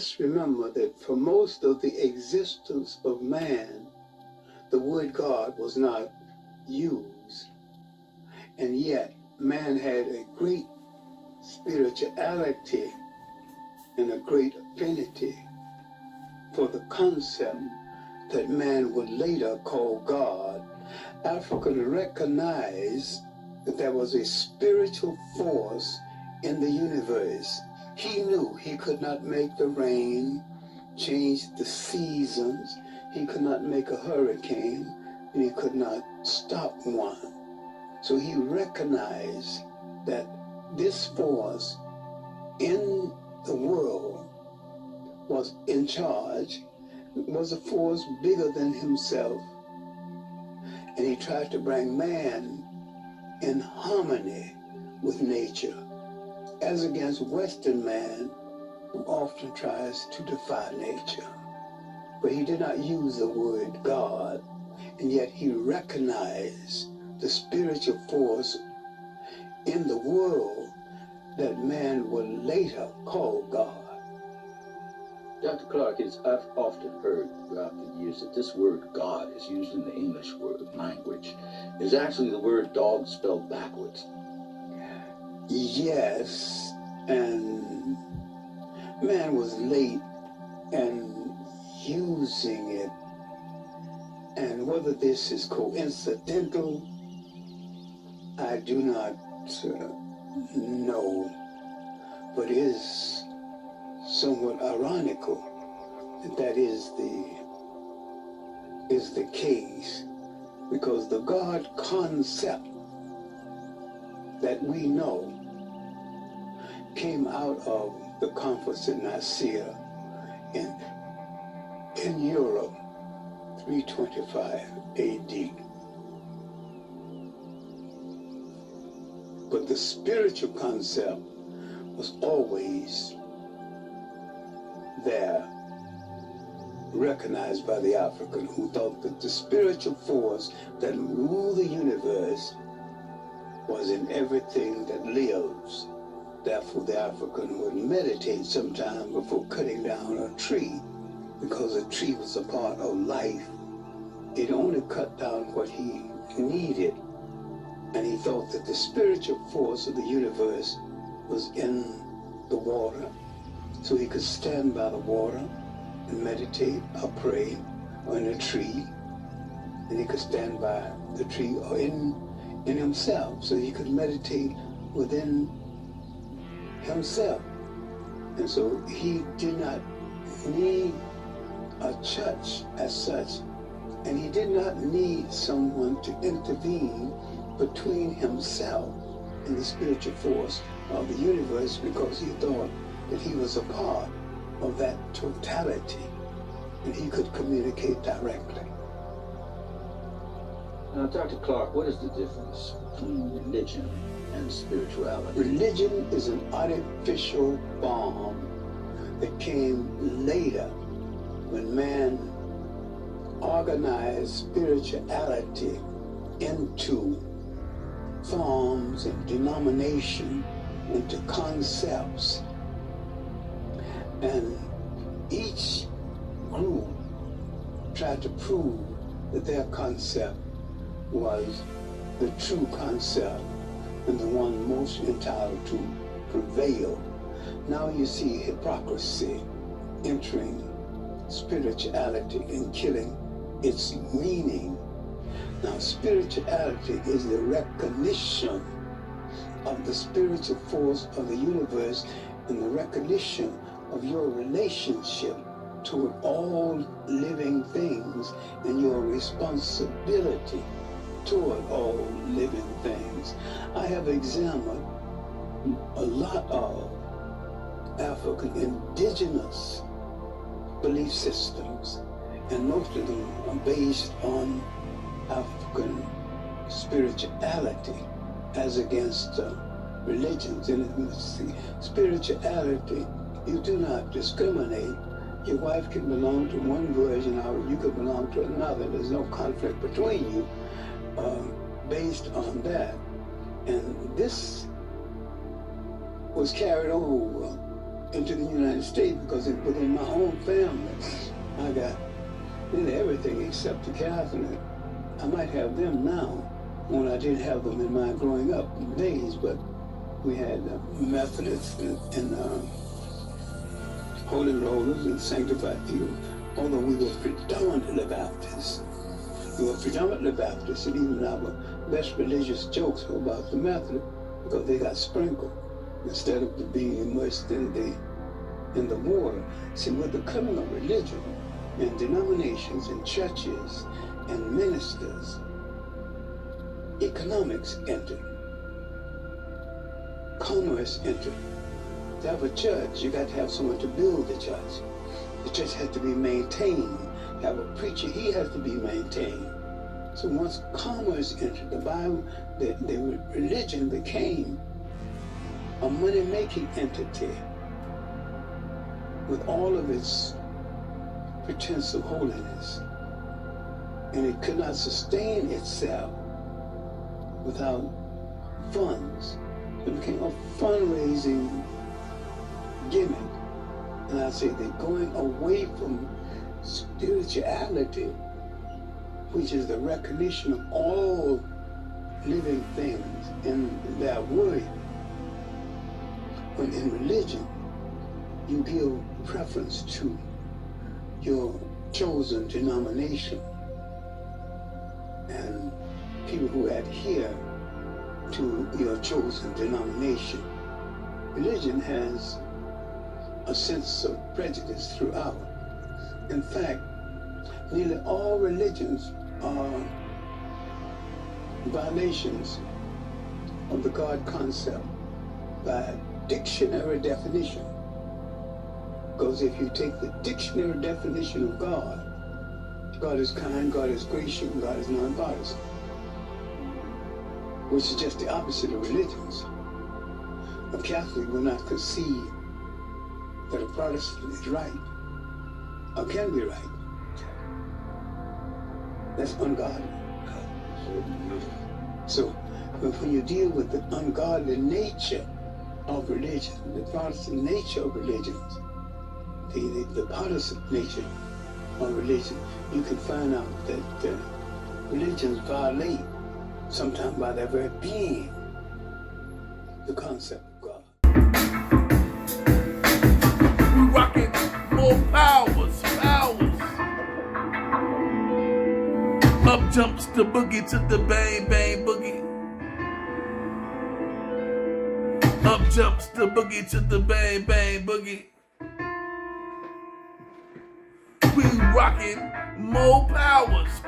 must remember that for most of the existence of man, the word God was not used. And yet, man had a great spirituality and a great affinity for the concept that man would later call God. Africa recognized that there was a spiritual force in the universe. He knew he could not make the rain, change the seasons, he could not make a hurricane, and he could not stop one. So he recognized that this force in the world was in charge, was a force bigger than himself. And he tried to bring man in harmony with nature, as against Western man, who often tries to defy nature. But he did not use the word God, and yet he recognized the spiritual force in the world that man would later call God. Dr. Clarke, I've often heard throughout the years that this word God is used in the English language. Is actually the word dog spelled backwards. Yes, and man was late in using it, and whether this is coincidental, I do not know, but it is somewhat ironical that is the case, because the God concept that we know came out of the conference in Nicaea in Europe, 325 AD. But the spiritual concept was always there, recognized by the African, who thought that the spiritual force that ruled the universe was in everything that lives. Therefore, the African would meditate sometime before cutting down a tree, because a tree was a part of life. He'd only cut down what he needed, and he thought that the spiritual force of the universe was in the water, so he could stand by the water and meditate or pray, or in a tree, and he could stand by the tree or in himself, so he could meditate within himself. And so he did not need a church as such, and he did not need someone to intervene between himself and the spiritual force of the universe, because he thought that he was a part of that totality and he could communicate directly. Now, Dr. Clarke, what is the difference between religion and spirituality? Religion is an artificial form that came later when man organized spirituality into forms and denomination, into concepts. And each group tried to prove that their concept was the true concept and the one most entitled to prevail. Now you see hypocrisy entering spirituality and killing its meaning. Now, spirituality is the recognition of the spiritual force of the universe and the recognition of your relationship toward all living things and your responsibility toward all living things. I have examined a lot of African indigenous belief systems, and most of them are based on African spirituality as against religions. And spirituality, you do not discriminate. Your wife can belong to one version, or you could belong to another. There's no conflict between you based on that. And this was carried over into the United States because within my own family, I got nearly everything except the Catholic. I might have them now when I didn't have them in my growing up days, but we had Methodists and Holy Rollers and Sanctified people, although we were predominantly Baptists. We were predominantly Baptists, and even our best religious jokes were about the Methodists because they got sprinkled instead of being immersed in the water. See, with the coming of religion and denominations and churches and ministers, economics entered, commerce entered. To have a church, you got to have someone to build the church. The church has to be maintained. You have a preacher, he has to be maintained. So once commerce entered, the Bible, the religion became a money-making entity with all of its pretense of holiness. And it could not sustain itself without funds. It became a fundraising gimmick. And I say they're going away from spirituality, which is the recognition of all living things in their worth. When in religion, you give preference to your chosen denomination and people who adhere to your chosen denomination. Religion has a sense of prejudice throughout. In fact, nearly all religions are violations of the God concept by dictionary definition. Because if you take the dictionary definition of God, God is kind, God is gracious, God is non-partisan, which is just the opposite of religions. A Catholic will not concede that a Protestant is right or can be right. That's ungodly. So when you deal with the ungodly nature of religion, the Protestant nature of religions, the Protestant nature of religion, you can find out that religions violate, sometimes by their very being, the concept of God. We rocking MOPOWERZ. Up jumps the boogie to the bang bang boogie. Up jumps the boogie to the bang bang boogie. We rocking MOPOWERZ.